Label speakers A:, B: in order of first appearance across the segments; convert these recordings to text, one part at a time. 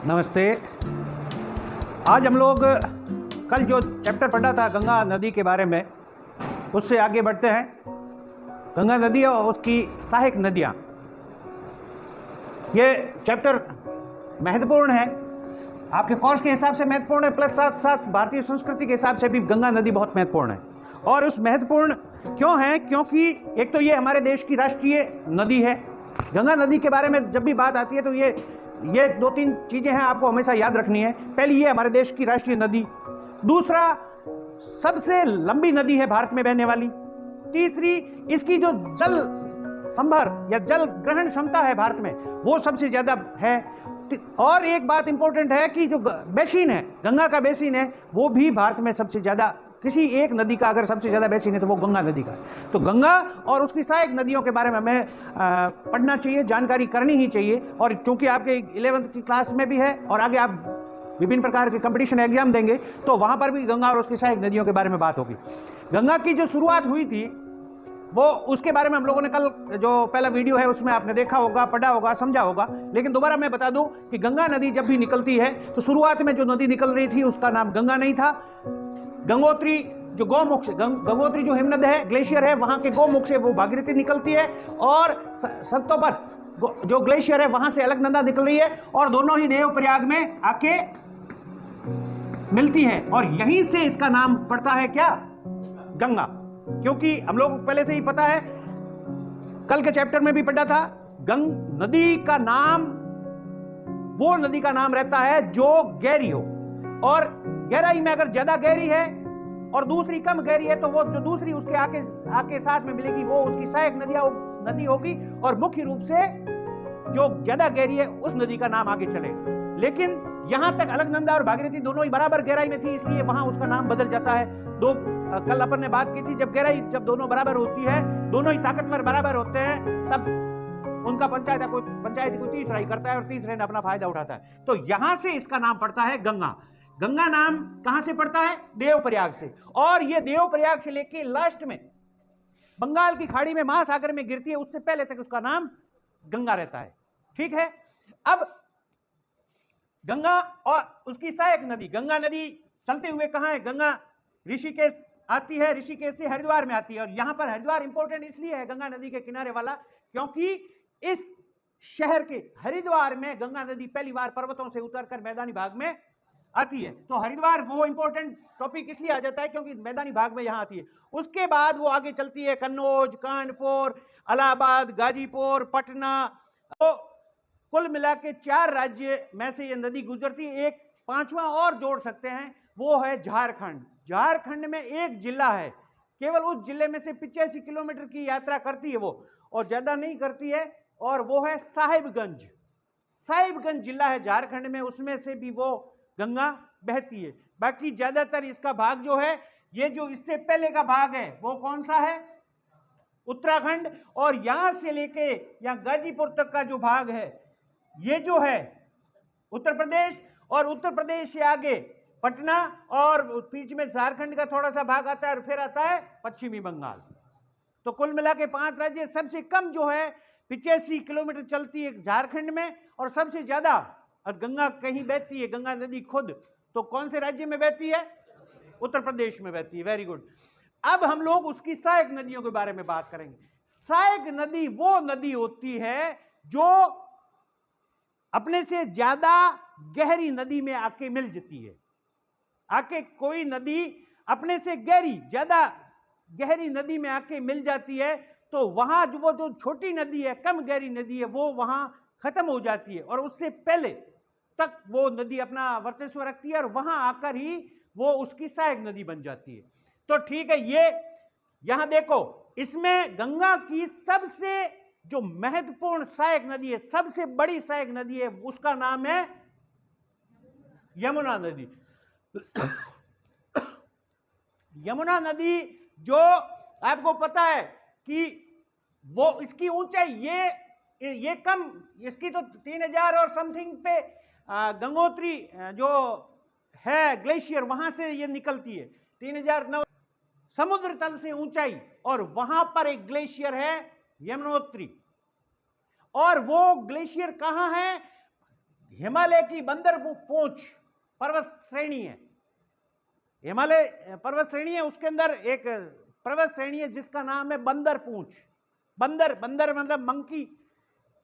A: नमस्ते। आज हम लोग कल जो चैप्टर पढ़ा था गंगा नदी के बारे में, उससे आगे बढ़ते हैं। गंगा नदी और उसकी सहायक नदियाँ, ये चैप्टर महत्वपूर्ण है, आपके कोर्स के हिसाब से महत्वपूर्ण है, प्लस साथ साथ भारतीय संस्कृति के हिसाब से भी गंगा नदी बहुत महत्वपूर्ण है। और उस महत्वपूर्ण क्यों है? क्योंकि एक तो ये हमारे देश की राष्ट्रीय नदी है। गंगा नदी के बारे में जब भी बात आती है तो ये दो तीन चीज़ें हैं आपको हमेशा याद रखनी है। पहली, ये हमारे देश की राष्ट्रीय नदी। दूसरा, सबसे लंबी नदी है भारत में बहने वाली। तीसरी, इसकी जो जल संभर या जल ग्रहण क्षमता है भारत में, वो सबसे ज्यादा है। और एक बात इंपॉर्टेंट है कि जो बेसिन है, गंगा का बेसिन है, वो भी भारत में सबसे ज्यादा, किसी एक नदी का अगर सबसे ज्यादा बेसिन है तो वो गंगा नदी का है। तो गंगा और उसकी सहायक नदियों के बारे में हमें पढ़ना चाहिए, जानकारी करनी ही चाहिए। और चूंकि आपके 11वीं की क्लास में भी है और आगे आप विभिन्न प्रकार के कंपटीशन एग्जाम देंगे तो वहां पर भी गंगा और उसकी सहायक नदियों के बारे में बात होगी। गंगा की जो शुरुआत हुई थी वो, उसके बारे में हम लोगों ने कल जो पहला वीडियो है उसमें आपने देखा होगा, पढ़ा होगा, समझा होगा। लेकिन दोबारा मैं बता दूं कि गंगा नदी जब भी निकलती है तो शुरुआत में जो नदी निकल रही थी उसका नाम गंगा नहीं था। गंगोत्री जो गौमुख से, गंगोत्री जो हिमनद है, ग्लेशियर है, वहां के गौमुख से वो भागीरथी निकलती है। और सत्तोपत जो ग्लेशियर है वहां से अलकनंदा निकल रही है और दोनों ही देवप्रयाग में आके मिलती है। और यहीं से इसका नाम पड़ता है क्या? गंगा। क्योंकि हम लोग पहले से ही पता है, कल के चैप्टर में भी पढ़ा था, नदी का नाम, वो नदी का नाम रहता है जो गहरी हो, और गहराई में अगर ज्यादा गहरी है और दूसरी कम गहरी है तो वो जो दूसरी उसके आके साथ में मिलेगी वो उसकी सहायक नदी होगी। और मुख्य रूप से जो ज्यादा गहरी है उस नदी का नाम आगे चलेगा। लेकिन यहां तक अलकनंदा और भागीरथी दोनों ही बराबर गहराई में थी, इसलिए वहां उसका नाम बदल जाता है। कल अपन ने बात की थी, जब दोनों बराबर होती है, दोनों ही ताकतवर बराबर होते हैं, तब उनका पंचायती कोई तीसरा ही करता है और तीसरे ने अपना फायदा उठाता है। तो यहां से इसका नाम पड़ता है गंगा। गंगा नाम कहां से पड़ता है? देवप्रयाग से। और यह देवप्रयाग से लेके लास्ट में बंगाल की खाड़ी में महासागर में गिरती है, उससे पहले तक उसका नाम गंगा रहता है। ठीक है। अब गंगा और उसकी सहायक नदी, गंगा नदी चलते हुए कहां है? गंगा ऋषिकेश आती है, ऋषिकेश से हरिद्वार में आती है। और यहां पर हरिद्वार इंपॉर्टेंट इसलिए है गंगा नदी के किनारे वाला, क्योंकि इस शहर के हरिद्वार में गंगा नदी पहली बार पर्वतों से उतरकर मैदानी भाग में आती है। तो हरिद्वार वो इंपॉर्टेंट टॉपिक इसलिए आ जाता है क्योंकि मैदानी भाग में यहां आती है। उसके बाद वो आगे चलती है कन्नौज, कानपुर, इलाहाबाद, गाजीपुर, पटना। तो कुल मिला के 4 राज्य में से ये नदी गुजरती है। एक पांचवा और जोड़ सकते हैं, वो है झारखंड। झारखंड में एक जिला है, केवल उस जिले में से 85 किलोमीटर की यात्रा करती है वो, और ज्यादा नहीं करती है, और वो है साहिबगंज। साहिबगंज जिला है झारखंड में, उसमें से भी वो गंगा बहती है। बाकी ज्यादातर इसका भाग जो है, ये जो इससे पहले का भाग है वो कौन सा है? उत्तराखंड। और यहां से लेके यहां गाजीपुर तक का जो भाग है ये जो है उत्तर प्रदेश, और उत्तर प्रदेश से आगे पटना, और बीच में झारखंड का थोड़ा सा भाग आता है, और फिर आता है पश्चिमी बंगाल। तो कुल मिला के 5 राज्य। सबसे कम जो है 85 किलोमीटर चलती है झारखंड में, और सबसे ज्यादा गंगा कहीं बहती है, गंगा नदी खुद, तो कौन से राज्य में बहती है? उत्तर प्रदेश में बहती है। Very good. अब हम लोग उसकी सहायक नदियों के बारे में बात करेंगे। सहायक नदी वो नदी होती है जो अपने से ज्यादा गहरी नदी में आके मिल जाती है। आके कोई नदी अपने से ज्यादा गहरी नदी में आके मिल जाती है, तो वहां वो जो छोटी नदी है, कम गहरी नदी है, वो वहां खत्म हो जाती है, और उससे पहले तक वो नदी अपना वर्चस्व रखती है, और वहां आकर ही वो उसकी सहायक नदी बन जाती है। तो ठीक है, ये यहां देखो, इसमें गंगा की सबसे जो महत्वपूर्ण सहायक नदी है, सबसे बड़ी सहायक नदी है, उसका नाम है यमुना नदी। यमुना नदी जो आपको पता है कि वो, इसकी ऊंचाई ये कम, इसकी तो 3000 और समथिंग पे गंगोत्री जो है ग्लेशियर, वहां से ये निकलती है 3009 समुद्र तल से ऊंचाई, और वहां पर एक ग्लेशियर है यमुनोत्री। और वो ग्लेशियर कहां है? हिमालय की बंदर पूंछ पर्वत श्रेणी है, हिमालय पर्वत श्रेणी है, उसके अंदर एक पर्वत श्रेणी है जिसका नाम है बंदर पूंछ। बंदर, बंदर मतलब मंकी,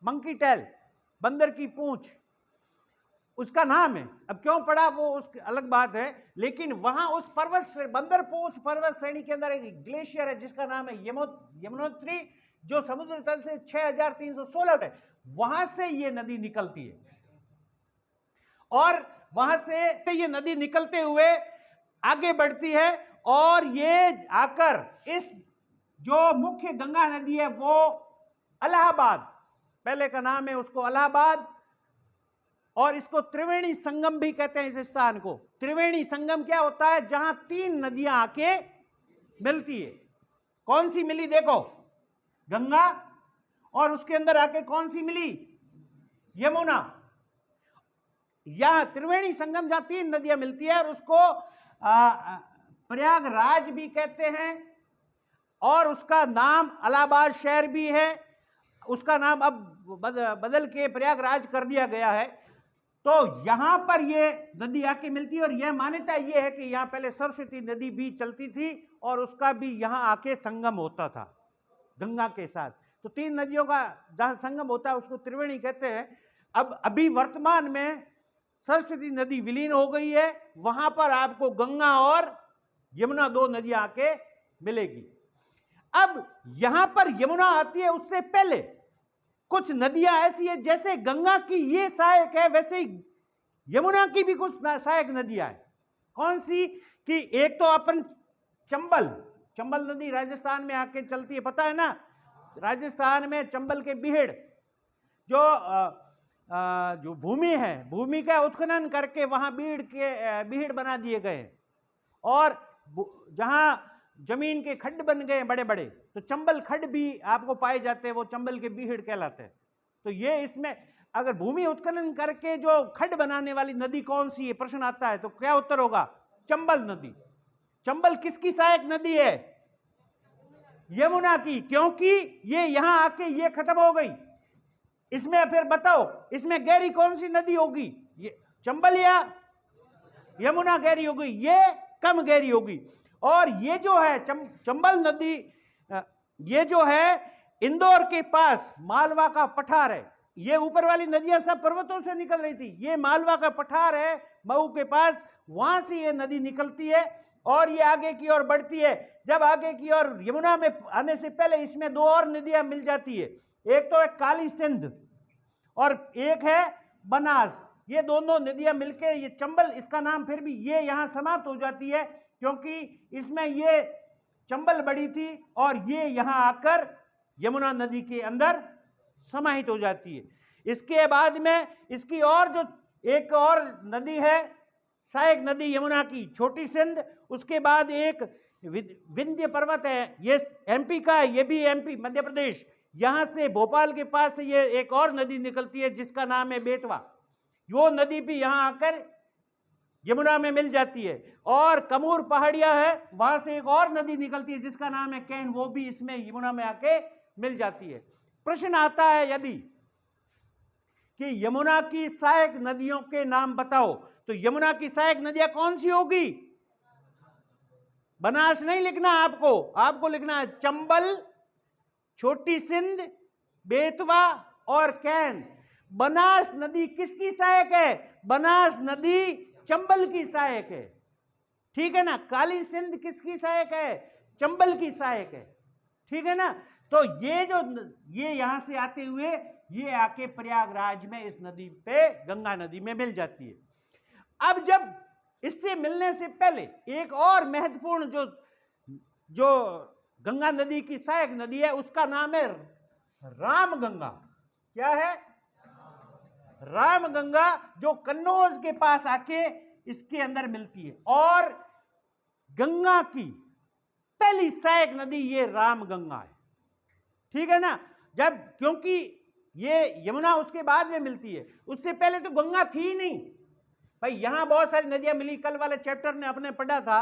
A: मंकी टेल, बंदर की पूंछ उसका नाम है। अब क्यों पड़ा वो उस अलग बात है, लेकिन वहां उस पर्वत से बंदर पूंछ पर्वत श्रेणी के अंदर एक ग्लेशियर है जिसका नाम है यमुनोत्री, जो समुद्र तल से 6316 फुट है। वहां से ये नदी निकलती है और वहां से ये नदी निकलते हुए आगे बढ़ती है और ये आकर इस जो मुख्य गंगा नदी है वो इलाहाबाद, पहले का नाम है उसको इलाहाबाद, और इसको त्रिवेणी संगम भी कहते हैं। इस स्थान को त्रिवेणी संगम क्या होता है? जहां तीन नदियां आके मिलती है। कौन सी मिली? देखो, गंगा, और उसके अंदर आके कौन सी मिली? यमुना। यहां त्रिवेणी संगम जहां तीन नदियां मिलती है, और उसको प्रयागराज भी कहते हैं, और उसका नाम इलाहाबाद शहर भी है। उसका नाम अब बदल के प्रयागराज कर दिया गया है। तो यहां पर ये नदी आके मिलती है, और यह मान्यता यह है कि यहां पहले सरस्वती नदी भी चलती थी और उसका भी यहां आके संगम होता था गंगा के साथ। तो तीन नदियों का जहां संगम होता है उसको त्रिवेणी कहते हैं। अब अभी वर्तमान में सरस्वती नदी विलीन हो गई है, वहां पर आपको गंगा और यमुना दो नदियां आके मिलेगी। अब यहां पर यमुना आती है, उससे पहले कुछ नदियां ऐसी है, जैसे गंगा की ये सहायक है वैसे ही यमुना की भी कुछ सहायक नदियां हैं। कौन सी? कि एक तो अपन चंबल नदी राजस्थान में आके चलती है, पता है ना? राजस्थान में चंबल के बीहड़ जो भूमि है, भूमि का उत्खनन करके वहां बीहड़ बना दिए गए, और जहां जमीन के खड्ड बन गए बड़े बड़े, तो चंबल खड्ड भी आपको पाए जाते हैं, वो चंबल के बीहड़ कहलाते हैं। तो ये इसमें अगर भूमि उत्खनन करके जो खड्ड बनाने वाली नदी कौन सी है प्रश्न आता है, तो क्या उत्तर होगा? चंबल नदी। चंबल किसकी सहायक नदी है? यमुना की, क्योंकि ये यहां आके ये खत्म हो गई। इसमें फिर बताओ, इसमें गहरी कौन सी नदी होगी? ये चंबल या यमुना गहरी होगी? ये कम गहरी होगी। और ये जो है चंबल नदी, ये जो है इंदौर के पास मालवा का पठार है। ये ऊपर वाली नदियां सब पर्वतों से निकल रही थी, ये मालवा का पठार है मऊ के पास, वहां से ये नदी निकलती है और ये आगे की ओर बढ़ती है। जब आगे की ओर यमुना में आने से पहले इसमें दो और नदियां मिल जाती है, एक तो है काली सिंध और एक है बनास। ये दोनों नदियां मिलकर ये चंबल, इसका नाम फिर भी ये यहां समाप्त हो जाती है, क्योंकि इसमें ये चंबल बड़ी थी और ये यहां आकर यमुना नदी के अंदर समाहित हो जाती है। इसके बाद में इसकी और जो एक और नदी है सहायक नदी यमुना की, छोटी सिंध। उसके बाद एक विंध्य पर्वत है, ये एमपी का है, ये भी एमपी मध्य प्रदेश। यहां से भोपाल के पास से ये एक और नदी निकलती है जिसका नाम है बेतवा। वो नदी भी यहां आकर यमुना में मिल जाती है। और कमूर पहाड़िया है, वहां से एक और नदी निकलती है जिसका नाम है कैन, वो भी इसमें यमुना में आके मिल जाती है। प्रश्न आता है यदि कि यमुना की सहायक नदियों के नाम बताओ, तो यमुना की सहायक नदियां कौन सी होगी? बनास नहीं लिखना आपको लिखना है चंबल, छोटी सिंध, बेतवा और कैन। बनास नदी किसकी सहायक है? बनास नदी चंबल की सहायक है, ठीक है ना। काली सिंध किसकी सहायक है? चंबल की सहायक है, ठीक है ना। तो ये यहां से आते हुए ये आके प्रयागराज में इस नदी पे गंगा नदी में मिल जाती है। अब जब इससे मिलने से पहले एक और महत्वपूर्ण जो गंगा नदी की सहायक नदी है उसका नाम है रामगंगा। क्या है? रामगंगा, जो कन्नौज के पास आके इसके अंदर मिलती है। और गंगा की पहली सहायक नदी ये रामगंगा है, ठीक है ना। क्योंकि ये यमुना उसके बाद में मिलती है, उससे पहले तो गंगा थी ही नहीं भाई। यहां बहुत सारी नदियां मिली, कल वाले चैप्टर में आपने पढ़ा था,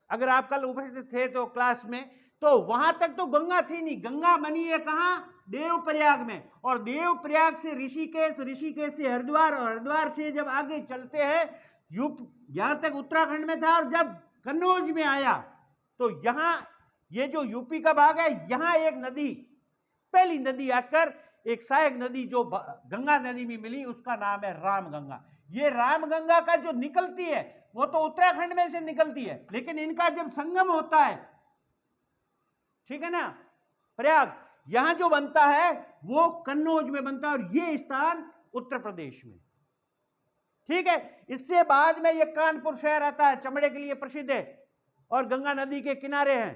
A: अगर आप कल उपस्थित थे तो क्लास में, तो वहां तक तो गंगा थी नहीं। गंगा बनी है कहां? देवप्रयाग में, और देवप्रयाग से ऋषिकेश, ऋषिकेश से हरिद्वार, और हरिद्वार से जब आगे चलते हैं यहां तक उत्तराखंड में था, और जब कन्नौज में आया तो यहां ये जो यूपी का भाग है, यहां एक नदी, पहली नदी आकर एक सहायक नदी जो गंगा नदी में मिली, उसका नाम है रामगंगा। ये रामगंगा का जो निकलती है वो तो उत्तराखंड में से निकलती है, लेकिन इनका जब संगम होता है, ठीक है ना, प्रयाग यहां जो बनता है वो कन्नौज में बनता है, और ये स्थान उत्तर प्रदेश में, ठीक है। इससे बाद में ये कानपुर शहर आता है, चमड़े के लिए प्रसिद्ध है और गंगा नदी के किनारे है,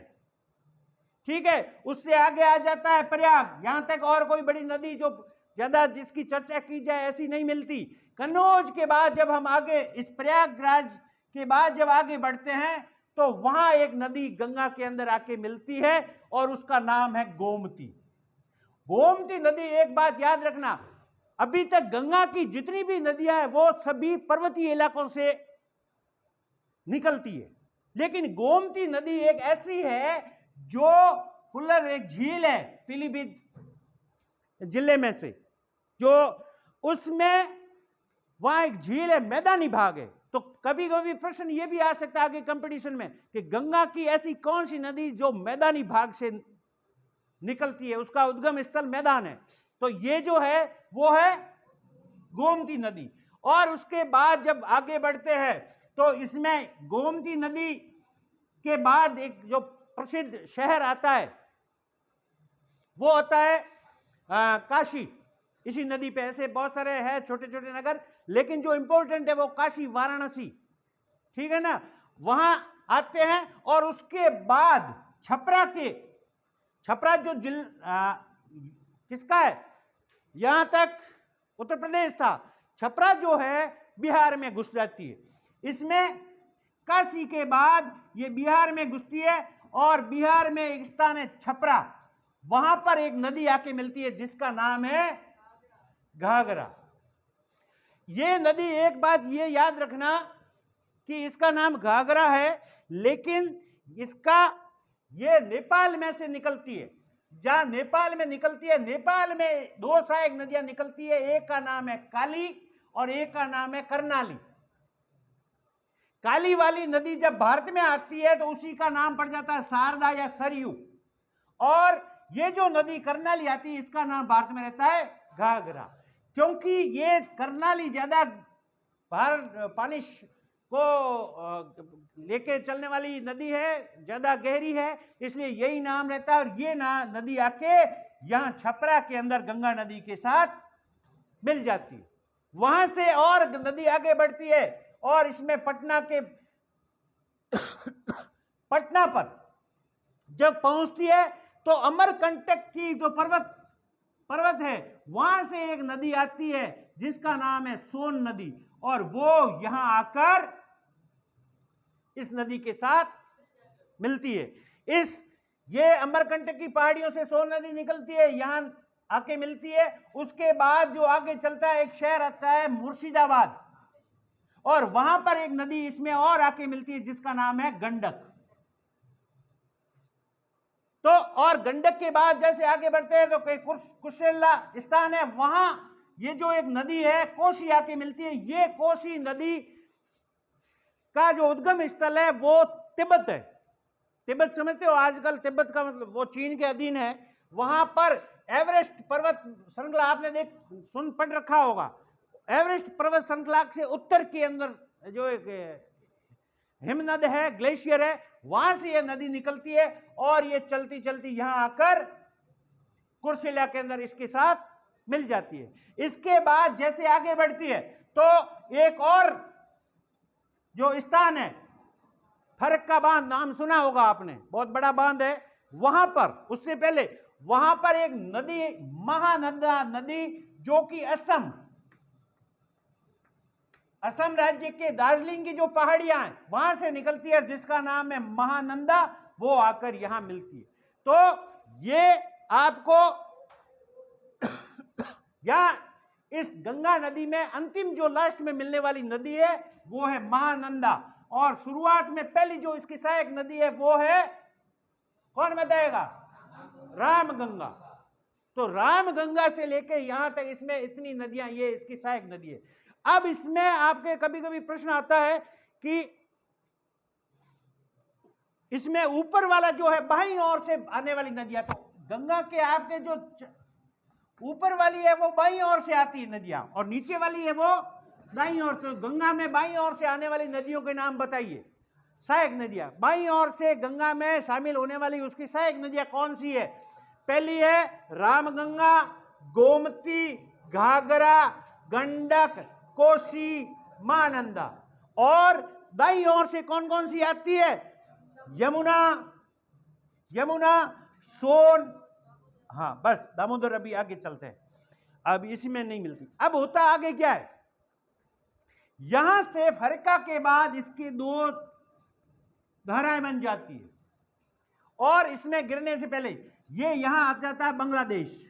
A: ठीक है। उससे आगे आ जाता है प्रयाग, यहां तक और कोई बड़ी नदी जो ज्यादा जिसकी चर्चा की जाए ऐसी नहीं मिलती। कन्नौज के बाद जब हम आगे इस प्रयागराज के बाद जब आगे बढ़ते हैं तो वहां एक नदी गंगा के अंदर आके मिलती है और उसका नाम है गोमती। गोमती नदी, एक बात याद रखना, अभी तक गंगा की जितनी भी नदियां हैं वो सभी पर्वतीय इलाकों से निकलती है, लेकिन गोमती नदी एक ऐसी है जो फुलर एक झील है पीलीभीत जिले में से, जो उसमें वहां एक झील है, मैदानी भाग है। तो कभी कभी प्रश्न यह भी आ सकता है आगे कंपटीशन में कि गंगा की ऐसी कौन सी नदी जो मैदानी भाग से निकलती है, उसका उद्गम स्थल मैदान है, तो ये जो है वो है गोमती नदी। और उसके बाद जब आगे बढ़ते हैं तो इसमें गोमती नदी के बाद एक जो प्रसिद्ध शहर आता है वो आता है काशी। इसी नदी पे ऐसे बहुत सारे हैं छोटे छोटे नगर, लेकिन जो इंपॉर्टेंट है वो काशी वाराणसी, ठीक है ना, वहां आते हैं। और उसके बाद छपरा जो किसका है, यहां तक उत्तर प्रदेश था, छपरा जो है बिहार में घुस जाती है। इसमें काशी के बाद ये बिहार में घुसती है, और बिहार में एक स्थान है छपरा, वहां पर एक नदी आके मिलती है जिसका नाम है घाघरा। ये नदी, एक बात ये याद रखना कि इसका नाम घाघरा है, लेकिन इसका ये नेपाल में से निकलती है। जहां नेपाल में निकलती है, नेपाल में दो सहायक नदियां निकलती है, एक का नाम है काली और एक का नाम है करनाली। काली वाली नदी जब भारत में आती है तो उसी का नाम पड़ जाता है शारदा या सरयू, और ये जो नदी करनाली आती है इसका नाम भारत में रहता है घाघरा, क्योंकि ये करनाली ज्यादा पानी को लेके चलने वाली नदी है, ज्यादा गहरी है, इसलिए यही नाम रहता है। और ये नदी आके यहां छपरा के अंदर गंगा नदी के साथ मिल जाती है। वहां से और नदी आगे बढ़ती है और इसमें पटना पर जब पहुंचती है तो अमरकंटक की जो पर्वत है वहां से एक नदी आती है जिसका नाम है सोन नदी, और वो यहां आकर इस नदी के साथ मिलती है। ये अमरकंटक की पहाड़ियों से सोन नदी निकलती है, यहां आके मिलती है। उसके बाद जो आगे चलता है एक शहर आता है मुर्शिदाबाद, और वहां पर एक नदी इसमें और आके मिलती है जिसका नाम है गंडक। तो और गंडक के बाद जैसे आगे बढ़ते हैं तो कुशेला स्थान है, वहां ये जो एक नदी है कोसी आके मिलती है। ये कोसी नदी का जो उद्गम स्थल है वो तिब्बत है। तिब्बत समझते हो, आजकल तिब्बत का मतलब वो चीन के अधीन है। वहां पर एवरेस्ट पर्वत श्रृंखला आपने पढ़ रखा होगा। एवरेस्ट पर्वत श्रृंखला से उत्तर के अंदर जो एक हिमनद है, ग्लेशियर है, वहां से यह नदी निकलती है और ये चलती चलती यहां आकर कुर्सेला के अंदर इसके साथ मिल जाती है। इसके बाद जैसे आगे बढ़ती है तो एक और जो स्थान है फरक्का बांध, नाम सुना होगा आपने, बहुत बड़ा बांध है। वहां पर उससे पहले वहां पर एक नदी, महानंदा नदी, जो कि असम राज्य के दार्जिलिंग की जो पहाड़ियां हैं वहां से निकलती है, जिसका नाम है महानंदा, वो आकर यहां मिलती है। तो ये आपको यहां इस गंगा नदी में अंतिम जो लास्ट में मिलने वाली नदी है वो है महानंदा, और शुरुआत में पहली जो इसकी सहायक नदी है वो है, कौन बताएगा, रामगंगा। तो राम गंगा से लेके यहां तक इसमें इतनी नदियां, ये इसकी सहायक नदी है। अब इसमें आपके कभी कभी प्रश्न आता है कि इसमें ऊपर वाला जो है बाईं ओर से आने वाली नदियां, तो गंगा के आपके जो ऊपर वाली है वो बाईं ओर से आती है नदियां, और नीचे वाली है वो दाईं ओर। तो गंगा में बाईं ओर से आने वाली नदियों के नाम बताइए, सहायक नदियां। बाईं ओर से गंगा में शामिल होने वाली उसकी सहायक नदियां कौन सी है? पहली है रामगंगा, गोमती, घाघरा, गंडक, कोसी, महानंदा। और दाईं ओर से कौन कौन सी आती है? यमुना, यमुना, सोन, हाँ बस दामोदर। अभी आगे चलते हैं, अब इसमें नहीं मिलती। अब होता आगे क्या है, यहां से फरका के बाद इसकी दो धाराएं बन जाती है, और इसमें गिरने से पहले ये यहां आ जाता है बांग्लादेश,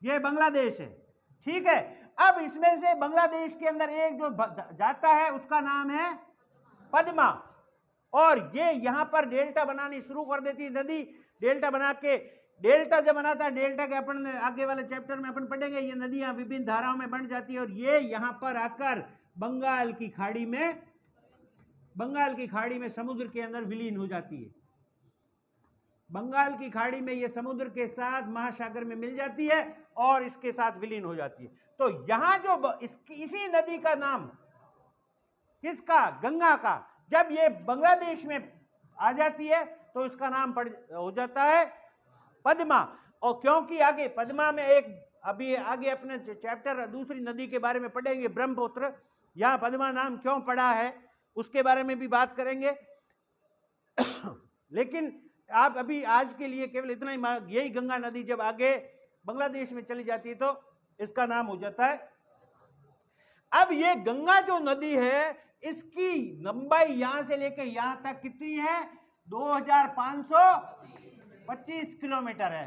A: ये बांग्लादेश है, ठीक है। अब इसमें से बांग्लादेश के अंदर एक जो जाता है उसका नाम है पद्मा, और ये यहां पर डेल्टा बनानी शुरू कर देती है नदी। डेल्टा बना के, डेल्टा जब बनाता है, डेल्टा के अपन आगे वाले चैप्टर में अपन पढ़ेंगे, ये नदियां विभिन्न धाराओं में बन जाती है, और ये यहां पर आकर बंगाल की खाड़ी में, बंगाल की खाड़ी में समुद्र के अंदर विलीन हो जाती है। बंगाल की खाड़ी में ये समुद्र के साथ महासागर में मिल जाती है और इसके साथ विलीन हो जाती है। तो यहां जो इसी नदी का नाम किसका? गंगा का। जब ये बांग्लादेश में आ जाती है तो इसका नाम हो जाता है पद्मा। और क्योंकि आगे पद्मा में एक, अभी आगे अपने चैप्टर दूसरी नदी के बारे में पढ़ेंगे, ब्रह्मपुत्र, यहां पद्मा नाम क्यों पड़ा है उसके बारे में भी बात करेंगे। लेकिन आप अभी आज के लिए केवल इतना ही, यही गंगा नदी जब आगे बांग्लादेश में चली जाती है तो इसका नाम हो जाता है। अब ये गंगा जो नदी है, इसकी लंबाई यहां से लेकर यहां तक कितनी है? 2525 किलोमीटर है।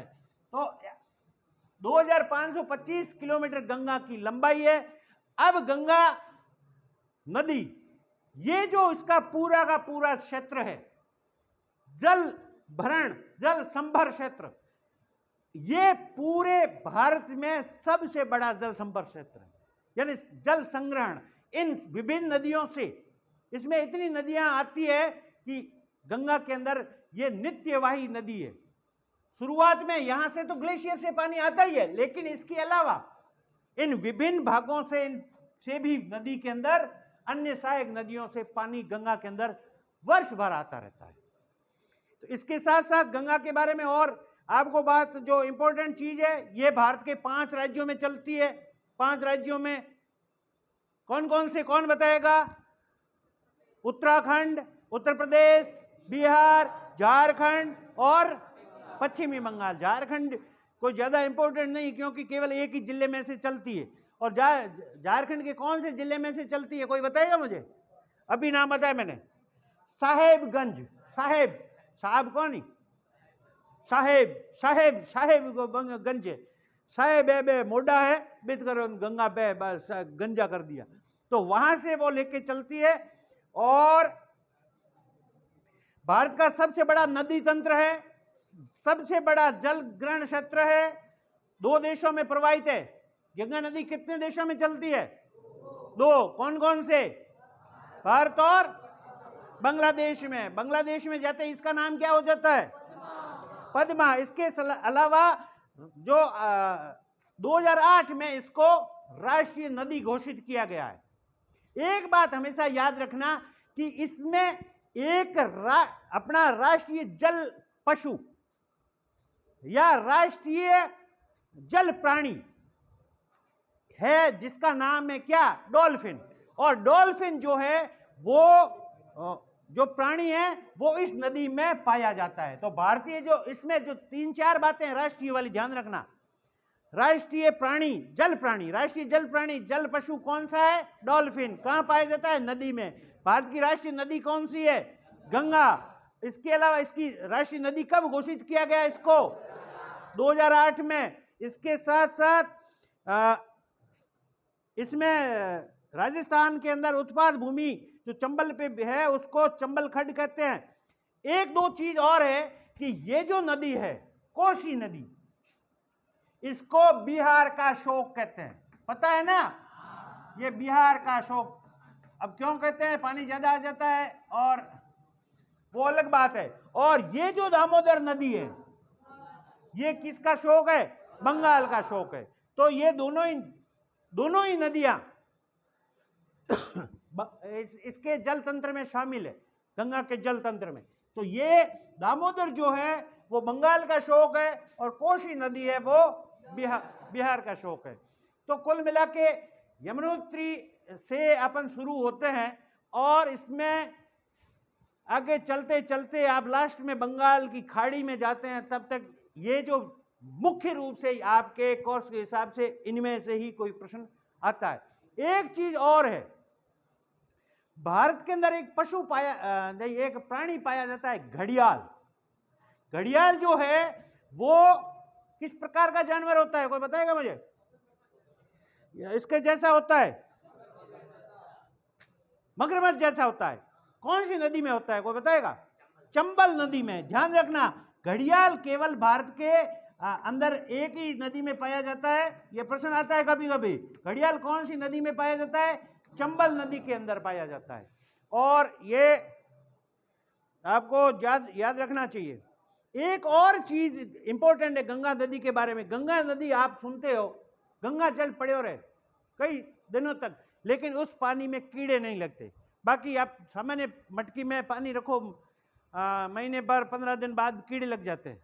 A: तो 2525 किलोमीटर गंगा की लंबाई है। अब गंगा नदी, ये जो इसका पूरा का पूरा क्षेत्र है, जल भरण, जल संभर क्षेत्र, ये पूरे भारत में सबसे बड़ा जल संभर क्षेत्र है, यानी जल संग्रहण इन विभिन्न नदियों से। इसमें इतनी नदियां आती है कि गंगा के अंदर ये नित्यवाही नदी है। शुरुआत में यहां से तो ग्लेशियर से पानी आता ही है, लेकिन इसके अलावा इन विभिन्न भागों से भी नदी के अंदर अन्य सहायक नदियों से पानी गंगा के अंदर वर्ष भर आता रहता है। तो इसके साथ साथ गंगा के बारे में और आपको बात जो इंपॉर्टेंट चीज है, ये भारत के 5 राज्यों में चलती है। 5 राज्यों में कौन कौन से, कौन बताएगा? उत्तराखंड, उत्तर प्रदेश, बिहार, झारखंड और पश्चिमी बंगाल। झारखंड कोई ज्यादा इंपॉर्टेंट नहीं, क्योंकि केवल एक ही जिले में से चलती है। और झारखंड के कौन से जिले में से चलती है, कोई बताएगा मुझे? अभी नाम बताया मैंने, साहेबगंज। साहेब, साहब कौन? साहेब, साहेब, साहेब गंज है। साहेब है मोडा है, बित कर गंगा पे बस गंजा कर दिया। तो वहां से वो लेके चलती है, और भारत का सबसे बड़ा नदी तंत्र है, सबसे बड़ा जल ग्रहण क्षेत्र है, 2 देशों में प्रवाहित है। गंगा नदी कितने देशों में चलती है? 2। कौन कौन से? भारत और बांग्लादेश में। बांग्लादेश में जाते ही इसका नाम क्या हो जाता है? पद्मा। इसके अलावा जो 2008 में इसको राष्ट्रीय नदी घोषित किया गया है। एक बात हमेशा याद रखना कि इसमें एक अपना राष्ट्रीय जल पशु या राष्ट्रीय जल प्राणी है, जिसका नाम है क्या? डॉल्फिन। और डॉल्फिन जो है वो जो प्राणी है वो इस नदी में पाया जाता है। तो भारतीय जो इसमें जो 3-4 बातें हैं राष्ट्रीय वाली, ध्यान रखना। राष्ट्रीय प्राणी, जल प्राणी, राष्ट्रीय जल प्राणी, जल पशु कौन सा है? डॉल्फिन। कहां पाया जाता है? नदी में। भारत की राष्ट्रीय नदी कौन सी है? गंगा। इसके अलावा इसकी राष्ट्रीय नदी कब घोषित किया गया? इसको 2008 में। इसके साथ साथ इसमें राजस्थान के अंदर उत्पाद भूमि जो चंबल पे है उसको चंबल खड्ड कहते हैं। 1-2 चीज और है कि ये जो नदी है, कोसी नदी, इसको बिहार का शोक कहते हैं, पता है ना, ये बिहार का शोक। अब क्यों कहते हैं, पानी ज्यादा आ जाता है और वो अलग बात है। और ये जो दामोदर नदी है ये किसका शोक है, बंगाल का शोक है। तो ये दोनों ही नदियां इसके जल तंत्र में शामिल है, गंगा के जल तंत्र में। तो ये दामोदर जो है वो बंगाल का शोक है और कोसी नदी है वो बिहार का शोक है। तो कुल मिला के यमुनोत्री से अपन शुरू होते हैं और इसमें आगे चलते चलते आप लास्ट में बंगाल की खाड़ी में जाते हैं। तब तक ये जो मुख्य रूप से आपके कोर्स के हिसाब से इनमें से ही कोई प्रश्न आता है। एक चीज और है, भारत के अंदर एक एक प्राणी पाया जाता है, घड़ियाल। घड़ियाल जो है वो किस प्रकार का जानवर होता है, कोई बताएगा मुझे? इसके जैसा होता है, मगरमच्छ जैसा होता है। कौन सी नदी में होता है, कोई बताएगा? चंबल नदी में। ध्यान रखना, घड़ियाल केवल भारत के अंदर एक ही नदी में पाया जाता है। यह प्रश्न आता है कभी कभी, घड़ियाल कौन सी नदी में पाया जाता है? चंबल नदी के अंदर पाया जाता है। और ये आपको याद रखना चाहिए। एक और चीज इंपॉर्टेंट है गंगा नदी के बारे में। गंगा नदी आप सुनते हो, गंगा जल पड़े हो रहे कई दिनों तक, लेकिन उस पानी में कीड़े नहीं लगते। बाकी आप सामान्य मटकी में पानी रखो, महीने भर 15 दिन बाद कीड़े लग जाते हैं,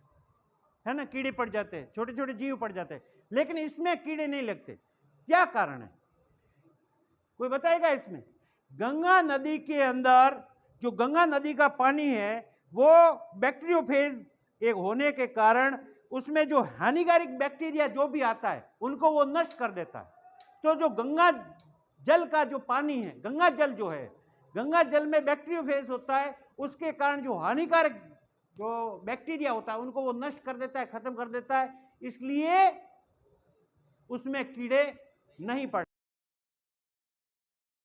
A: है ना, कीड़े पड़ जाते हैं, छोटे छोटे जीव पड़ जाते हैं, लेकिन इसमें कीड़े नहीं लगते। क्या कारण है, कोई बताएगा इसमें? गंगा नदी के अंदर जो गंगा नदी का पानी है वो बैक्टीरियोफेज एक होने के कारण उसमें जो हानिकारक बैक्टीरिया जो भी आता है उनको वो नष्ट कर देता है। तो जो गंगा जल का जो पानी है, गंगा जल जो है, गंगा जल में बैक्टीरियोफेज होता है, उसके कारण जो हानिकारक जो बैक्टीरिया होता है उनको वो नष्ट कर देता है, खत्म कर देता है, इसलिए उसमें कीड़े नहीं पड़ते।